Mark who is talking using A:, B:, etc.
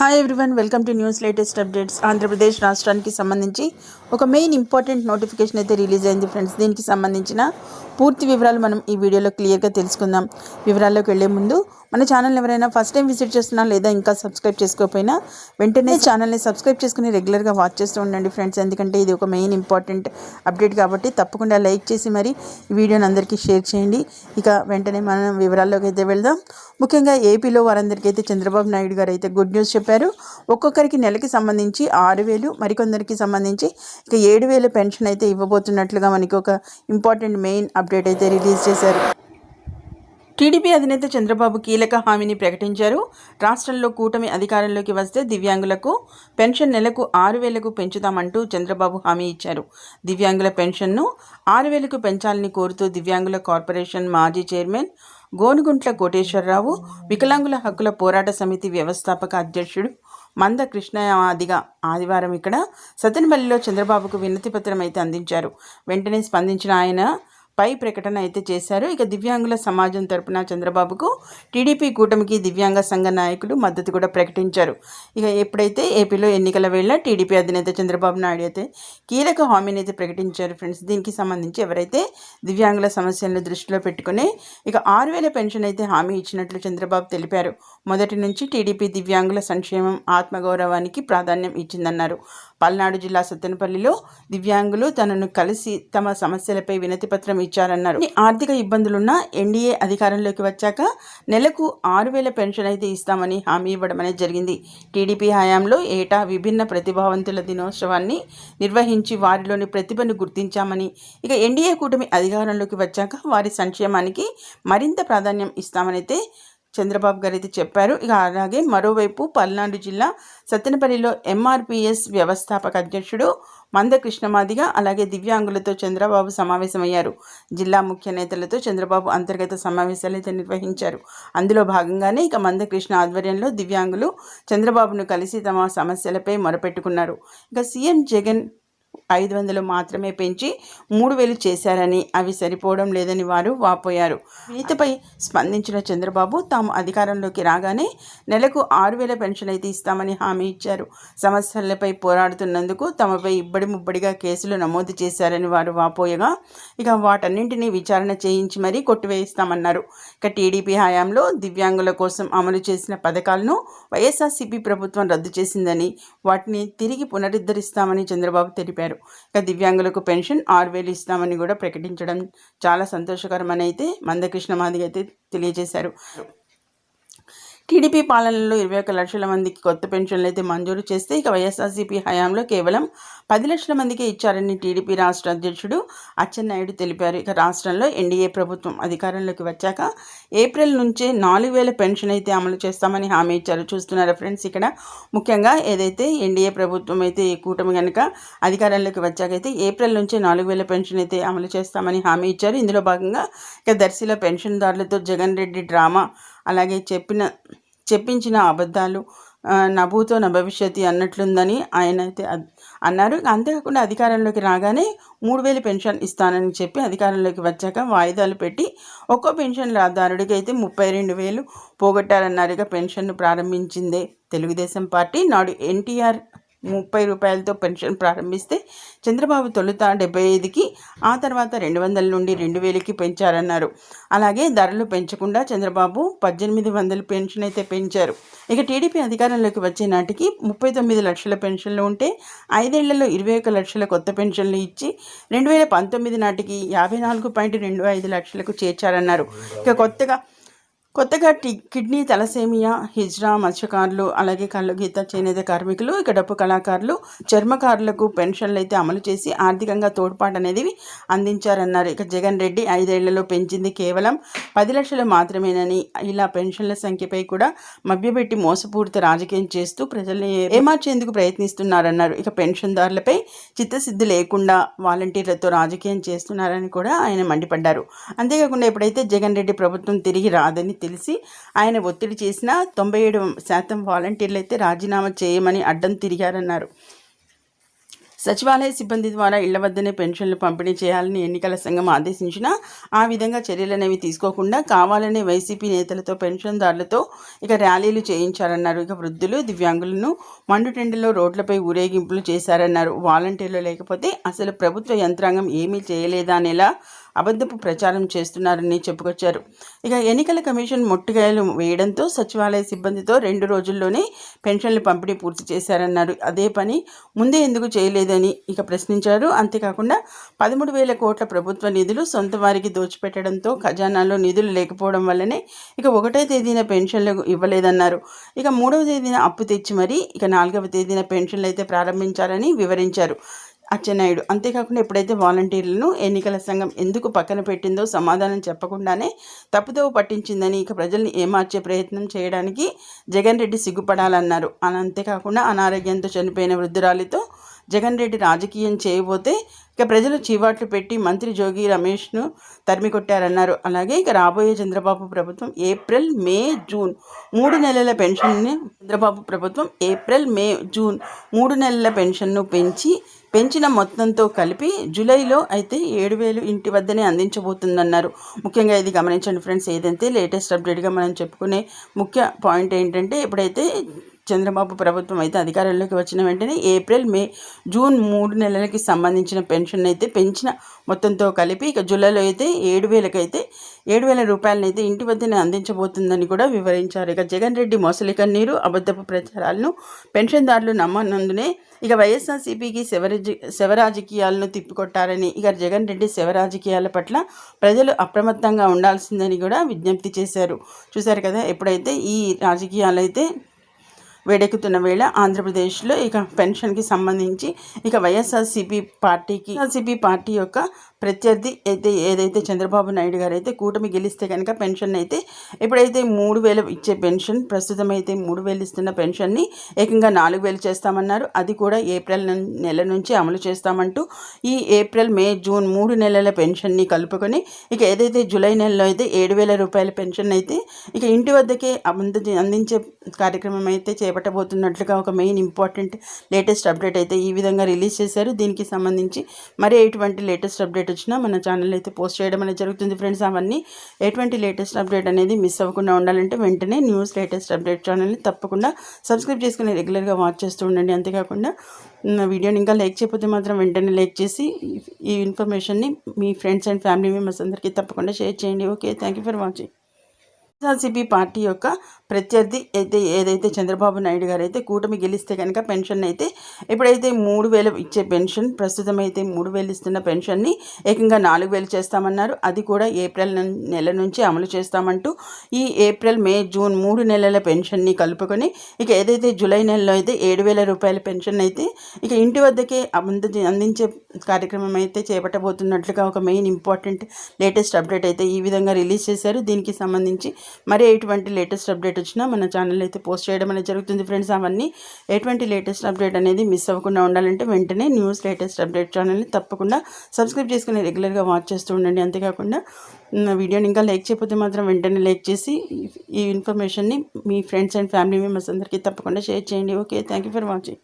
A: Hi everyone, welcome to news latest updates. Andhra Pradesh రాష్ట్రానికి సంబంధించి ఒక మెయిన్ ఇంపార్టెంట్ నోటిఫికేషన్ అయితే రిలీజ్ అయింది ఫ్రెండ్స్. దీనికి సంబంధించిన పూర్తి వివరాలు మనం ఈ వీడియోలో క్లియర్గా తెలుసుకుందాం. వివరాల్లోకి వెళ్లే ముందు మన ఛానల్ ఎవరైనా ఫస్ట్ టైం విజిట్ చేస్తున్నా లేదా ఇంకా సబ్స్క్రైబ్ చేసుకోకపోయినా వెంటనే ఛానల్ని సబ్స్క్రైబ్ చేసుకుని రెగ్యులర్గా వాచ్ చేస్తూ ఉండండి ఫ్రెండ్స్. ఎందుకంటే ఇది ఒక మెయిన్ ఇంపార్టెంట్ అప్డేట్ కాబట్టి తప్పకుండా లైక్ చేసి మరి ఈ వీడియోని అందరికీ షేర్ చేయండి. ఇక వెంటనే మనం వివరాల్లోకి అయితే వెళ్దాం. ముఖ్యంగా ఏపీలో వారందరికీ అయితే చంద్రబాబు నాయుడు గారు అయితే గుడ్ న్యూస్ చెప్పారు. ఒక్కొక్కరికి నెలకి సంబంధించి 6,000, మరికొందరికి సంబంధించి ఇక 7,000 పెన్షన్ అయితే ఇవ్వబోతున్నట్లుగా మనకి ఒక ఇంపార్టెంట్ మెయిన్ అప్డేట్ అయితే రిలీజ్ చేశారు. టీడీపీ అధినేత చంద్రబాబు కీలక హామీని ప్రకటించారు. రాష్ట్రంలో కూటమి అధికారంలోకి వస్తే దివ్యాంగులకు పెన్షన్ నెలకు 6,000కు పెంచుతామంటూ చంద్రబాబు హామీ ఇచ్చారు. దివ్యాంగుల పెన్షన్ను 6,000కు పెంచాలని కోరుతూ దివ్యాంగుల కార్పొరేషన్ మాజీ చైర్మన్ గోనుగుంట్ల కోటేశ్వరరావు, వికలాంగుల హక్కుల పోరాట సమితి వ్యవస్థాపక అధ్యక్షుడు మంద కృష్ణమాదిగ ఆదివారం ఇక్కడ సత్తెనపల్లిలో చంద్రబాబుకు వినతి పత్రం అయితే అందించారు. వెంటనే స్పందించిన ఆయన పై ప్రకటన అయితే చేశారు. ఇక దివ్యాంగుల సమాజం తరపున చంద్రబాబుకు టీడీపీ కూటమికి దివ్యాంగ సంఘ నాయకులు మద్దతు కూడా ప్రకటించారు. ఇక ఎప్పుడైతే ఏపీలో ఎన్నికల వేళ టీడీపీ అధినేత చంద్రబాబు నాయుడు అయితే కీలక హామీని అయితే ప్రకటించారు ఫ్రెండ్స్. దీనికి సంబంధించి ఎవరైతే దివ్యాంగుల సమస్యలను దృష్టిలో పెట్టుకుని ఇక 6,000 పెన్షన్ అయితే హామీ ఇచ్చినట్లు చంద్రబాబు తెలిపారు. మొదటి నుంచి టీడీపీ దివ్యాంగుల సంక్షేమం, ఆత్మగౌరవానికి ప్రాధాన్యం ఇచ్చిందన్నారు. పల్నాడు జిల్లా సత్తెనపల్లిలో దివ్యాంగులు తనను కలిసి తమ సమస్యలపై వినతి పత్రం ఇచ్చారన్నారు. ఆర్థిక ఇబ్బందులున్న ఎన్డీఏ అధికారంలోకి వచ్చాక నెలకు 6,000 పెన్షన్ అయితే ఇస్తామని హామీ ఇవ్వడం అనేది జరిగింది. టీడీపీ హయాంలో ఏటా విభిన్న ప్రతిభావంతుల దినోత్సవాన్ని నిర్వహించి వారిలోని ప్రతిభను గుర్తించామని, ఇక ఎన్డీఏ కూటమి అధికారంలోకి వచ్చాక వారి సంక్షేమానికి మరింత ప్రాధాన్యం ఇస్తామనైతే చంద్రబాబు గారు అయితే చెప్పారు. ఇక అలాగే మరోవైపు పల్నాడు జిల్లా సత్తెనపల్లిలో ఎంఆర్పీఎస్ వ్యవస్థాపక అధ్యక్షుడు మంద కృష్ణమాదిగ అలాగే దివ్యాంగులతో చంద్రబాబు సమావేశమయ్యారు. జిల్లా ముఖ్య నేతలతో చంద్రబాబు అంతర్గత సమావేశాలు అయితే నిర్వహించారు. అందులో భాగంగానే ఇక మంద కృష్ణ ఆధ్వర్యంలో దివ్యాంగులు చంద్రబాబును కలిసి తమ సమస్యలపై మొరపెట్టుకున్నారు. ఇక సీఎం జగన్ 500 మాత్రమే పెంచి 3,000 చేశారని, అవి సరిపోవడం లేదని వారు వాపోయారు. వినతిపై స్పందించిన చంద్రబాబు తాము అధికారంలోకి రాగానే నెలకు 6,000 పెన్షన్ అయితే ఇస్తామని హామీ ఇచ్చారు. సమస్యలపై పోరాడుతున్నందుకు తమపై ఇబ్బడి ముబ్బడిగా కేసులు నమోదు చేశారని వారు వాపోయగా ఇక వాటన్నింటినీ విచారణ చేయించి మరీ కొట్టివేయిస్తామన్నారు. ఇక టీడీపీ హయాంలో దివ్యాంగుల కోసం అమలు చేసిన పథకాలను వైఎస్ఆర్సీపీ ప్రభుత్వం రద్దు చేసిందని, వాటిని తిరిగి పునరుద్ధరిస్తామని చంద్రబాబు తెలిపారు. ఇక దివ్యాంగులకు పెన్షన్ 6,000 ఇస్తామని కూడా ప్రకటించడం చాలా సంతోషకరమని అయితే మందకృష్ణ మాదిగ అయితే తెలియజేశారు. టీడీపీ పాలనలో 21 లక్షల మందికి కొత్త పెన్షన్లు అయితే మంజూరు చేస్తే ఇక వైఎస్ఆర్సీపీ హయాంలో కేవలం 10 లక్షల మందికే ఇచ్చారని టీడీపీ రాష్ట్ర అధ్యక్షుడు అచ్చెన్నాయుడు తెలిపారు. ఇక రాష్ట్రంలో ఎన్డీఏ ప్రభుత్వం అధికారంలోకి వచ్చాక ఏప్రిల్ నుంచే 4,000 పెన్షన్ అయితే అమలు చేస్తామని హామీ ఇచ్చారు. చూస్తున్నారా ఫ్రెండ్స్, ఇక్కడ ముఖ్యంగా ఏదైతే ఎన్డీఏ ప్రభుత్వం అయితే ఈ కూటమి కనుక అధికారంలోకి వచ్చాకైతే ఏప్రిల్ నుంచే 4,000 పెన్షన్ అయితే అమలు చేస్తామని హామీ ఇచ్చారు. ఇందులో భాగంగా ఇక దర్శిలో పెన్షన్దారులతో జగన్ రెడ్డి డ్రామా, అలాగే చెప్పించిన అబద్ధాలు నభూతో నభవిష్యతి అన్నట్లుందని ఆయన అయితే అన్నారు. అంతేకాకుండా అధికారంలోకి రాగానే 3,000 పెన్షన్ ఇస్తానని చెప్పి అధికారంలోకి వచ్చాక వాయిదాలు పెట్టి ఒక్కో పెన్షన్ దారుడికి అయితే 32,000 పోగొట్టారన్నారు. ఇక పెన్షన్ను ప్రారంభించిందే తెలుగుదేశం పార్టీ. నాడు ఎన్టీఆర్ 30 రూపాయలతో పెన్షన్ ప్రారంభిస్తే చంద్రబాబు తొలుత 75కి, ఆ తర్వాత 200 నుండి 2,000కి పెంచారన్నారు. అలాగే ధరలు పెంచకుండా చంద్రబాబు 1,800 పెన్షన్ అయితే పెంచారు. ఇక టీడీపీ అధికారంలోకి వచ్చే నాటికి 39 లక్షల పెన్షన్లు ఉంటే 5 ఏళ్లలో 21 లక్షల కొత్త పెన్షన్లు ఇచ్చి 2019 నాటికి 54.25 లక్షలకు చేర్చారన్నారు. ఇక కొత్తగా కిడ్నీ, తలసేమియా, హిజ్రా, మత్స్యకారులు, అలాగే కళ్ళుగీత, చేనేత కార్మికులు, ఇక డప్పు కళాకారులు, చర్మకారులకు పెన్షన్లు అయితే అమలు చేసి ఆర్థికంగా తోడ్పాటు అనేది అందించారన్నారు. ఇక జగన్ రెడ్డి 5 ఏళ్లలో పెంచింది కేవలం 10 లక్షలు మాత్రమేనని, ఇలా పెన్షన్ల సంఖ్యపై కూడా మభ్యపెట్టి మోసపూరిత రాజకీయం చేస్తూ ప్రజల్ని ఏమార్చేందుకు ప్రయత్నిస్తున్నారన్నారు. ఇక పెన్షన్దారులపై చిత్తశుద్ధి లేకుండా వాలంటీర్లతో రాజకీయం చేస్తున్నారని కూడా ఆయన మండిపడ్డారు. అంతేకాకుండా ఎప్పుడైతే జగన్ రెడ్డి ప్రభుత్వం తిరిగి రాదని తెలిసి ఆయన ఒత్తిడి చేసిన 97% వాలంటీర్లు అయితే రాజీనామా చేయమని అడ్డం తిరిగారన్నారు. సచివాలయ సిబ్బంది ద్వారా ఇళ్ల వద్దనే పెన్షన్లు పంపిణీ చేయాలని ఎన్నికల సంఘం ఆదేశించినా ఆ విధంగా చర్యలనేవి తీసుకోకుండా కావాలనే వైసీపీ నేతలతో పెన్షన్దారులతో ర్యాలీలు చేయించారన్నారు. వృద్ధులు, దివ్యాంగులను మండుటెండలో రోడ్లపై ఊరేగింపులు చేశారన్నారు. వాలంటీర్లు లేకపోతే అసలు ప్రభుత్వ యంత్రాంగం ఏమీ చేయలేదా అనేలా అబద్ధపు ప్రచారం చేస్తున్నారని చెప్పుకొచ్చారు. ఎన్నికల కమిషన్ మొట్టికాయలు వేయడంతో సచివాలయ సిబ్బందితో 2 రోజుల్లోనే పెన్షన్లు పంపిణీ పూర్తి చేశారన్నారు. అదే పని ముందే ఎందుకు చేయలేదని ప్రశ్నించారు. అంతేకాకుండా 13,000 కోట్ల ప్రభుత్వ నిధులు సొంత వారికి దోచిపెట్టడంతో ఖజానాలో నిధులు లేకపోవడం వల్లనే 1వ తేదీన పెన్షన్లు ఇవ్వలేదన్నారు. 3వ తేదీన అప్పు తెచ్చి మరీ 4వ తేదీన పెన్షన్లు అయితే ప్రారంభించాలని వివరించారు అచ్చెన్నాయుడు. అంతేకాకుండా ఎప్పుడైతే వాలంటీర్లను ఎన్నికల సంఘం ఎందుకు పక్కన పెట్టిందో సమాధానం చెప్పకుండానే తప్పుదోవ పట్టించిందని ప్రజల్ని ఏమార్చే ప్రయత్నం చేయడానికి జగన్ రెడ్డి సిగ్గుపడాలన్నారు. అంతేకాకుండా అనారోగ్యంతో చనిపోయిన వృద్ధురాలితో జగన్ రెడ్డి రాజకీయం చేయబోతే ప్రజలు చీవాట్లు పెట్టి మంత్రి జోగి రమేష్ను తరిమి కొట్టారన్నారు. అలాగే రాబోయే చంద్రబాబు ప్రభుత్వం ఏప్రిల్, మే, జూన్ 3 నెలల పెన్షన్ని మూడు నెలల పెన్షన్ను పెంచిన మొత్తంతో కలిపి జూలైలో అయితే 7,000 ఇంటి వద్దనే అందించబోతుందన్నారు. ముఖ్యంగా ఇది గమనించండి ఫ్రెండ్స్. ఏదైతే లేటెస్ట్ అప్డేట్గా మనం చెప్పుకునే ముఖ్య పాయింట్ ఏంటంటే ఎప్పుడైతే చంద్రబాబు ప్రభుత్వం అయితే అధికారంలోకి వచ్చిన వెంటనే ఏప్రిల్, మే, జూన్ 3 నెలలకి సంబంధించిన పెన్షన్ అయితే పెంచిన మొత్తంతో కలిపి జూలైలో అయితే 7,000 రూపాయలనైతే ఇంటి వద్దనే అందించబోతుందని కూడా వివరించారు. జగన్ రెడ్డి మొసలి కన్నీరు, అబద్ధపు ప్రచారాలను పెన్షన్దారులు నమ్మనందునే వైఎస్ఆర్సీపీకి శవరాజకీయాలను తిప్పికొట్టారని జగన్ రెడ్డి శవరాజకీయాల పట్ల ప్రజలు అప్రమత్తంగా ఉండాల్సిందని కూడా విజ్ఞప్తి చేశారు. చూశారు కదా, ఎప్పుడైతే ఈ రాజకీయాలు అయితే వేడెక్కుతున్న వేళ ఆంధ్రప్రదేశ్లో పెన్షన్కి సంబంధించి వైఎస్ఆర్సీపీ పార్టీ యొక్క ప్రత్యర్థి ఏదైతే చంద్రబాబు నాయుడు గారు అయితే కూటమి గెలిస్తే కనుక పెన్షన్ అయితే ఎప్పుడైతే 3,000 ఇచ్చే పెన్షన్ ప్రస్తుతం అయితే 3,000 ఇస్తున్న పెన్షన్ని ఏకంగా 4,000 చేస్తామన్నారు. అది కూడా ఏప్రిల్ నెల నుంచి అమలు చేస్తామంటూ ఈ ఏప్రిల్, మే, జూన్ 3 నెలల పెన్షన్ని కలుపుకొని ఏదైతే జూలై నెలలో అయితే 7,000 రూపాయల పెన్షన్ అయితే ఇంటి వద్దకే అందించే కార్యక్రమం అయితే చేపట్టబోతున్నట్లుగా ఒక మెయిన్ ఇంపార్టెంట్ లేటెస్ట్ అప్డేట్ అయితే ఈ విధంగా రిలీజ్ చేశారు. దీనికి సంబంధించి మరి ఎటువంటి లేటెస్ట్ అప్డేట్ వచ్చినా మన ఛానల్ అయితే పోస్ట్ చేయడం అనేది జరుగుతుంది ఫ్రెండ్స్. అవన్నీ ఎటువంటి లేటెస్ట్ అప్డేట్ అనేది మిస్ అవ్వకుండా ఉండాలంటే వెంటనే న్యూస్ లేటెస్ట్ అప్డేట్ ఛానల్ని తప్పకుండా సబ్స్క్రైబ్ చేసుకుని రెగ్యులర్గా వాచ్ చేస్తూ ఉండండి. అంతేకాకుండా వీడియోని ఇంకా లైక్ చేయకపోతే మాత్రం వెంటనే లైక్ చేసి ఈ ఇన్ఫర్మేషన్ని మీ ఫ్రెండ్స్ అండ్ ఫ్యామిలీ మెంబర్స్ అందరికీ తప్పకుండా షేర్ చేయండి. Okay, thank you for watching. YSRCP party యొక్క ప్రత్యర్థి ఏదైతే చంద్రబాబు నాయుడు గారు అయితే కూటమి గెలిస్తే కనుక పెన్షన్ అయితే ఎప్పుడైతే 3,000 ఇచ్చే పెన్షన్ ప్రస్తుతం అయితే 3,000 ఇస్తున్న పెన్షన్ని ఏకంగా 4,000 చేస్తామన్నారు. అది కూడా ఏప్రిల్ నెల నుంచి అమలు చేస్తామంటూ ఈ ఏప్రిల్, మే, జూన్ 3 నెలల పెన్షన్ని కలుపుకొని ఏదైతే జూలై నెలలో అయితే 7,000 రూపాయల పెన్షన్ అయితే ఇంటి వద్దకే అందించే కార్యక్రమం అయితే చేపట్టబోతున్నట్లుగా ఒక మెయిన్ ఇంపార్టెంట్ లేటెస్ట్ అప్డేట్ అయితే ఈ విధంగా రిలీజ్ చేశారు. దీనికి సంబంధించి మరి ఎటువంటి లేటెస్ట్ అప్డేట్ వచ్చినా మన ఛానల్ అయితే పోస్ట్ చేయడం అనేది జరుగుతుంది ఫ్రెండ్స్. అవన్నీ ఎటువంటి లేటెస్ట్ అప్డేట్ అనేది మిస్ అవ్వకుండా ఉండాలంటే వెంటనే న్యూస్ లేటెస్ట్ అప్డేట్ ఛానల్ని తప్పకుండా సబ్స్క్రైబ్ చేసుకుని రెగ్యులర్గా వాచ్ చేస్తూ ఉండండి. అంతేకాకుండా వీడియోని ఇంకా లైక్ చేయకపోతే మాత్రం వెంటనే లైక్ చేసి ఈ ఇన్ఫర్మేషన్ని మీ ఫ్రెండ్స్ అండ్ ఫ్యామిలీ మెంబర్స్ అందరికీ తప్పకుండా షేర్ చేయండి. Okay, thank you for watching.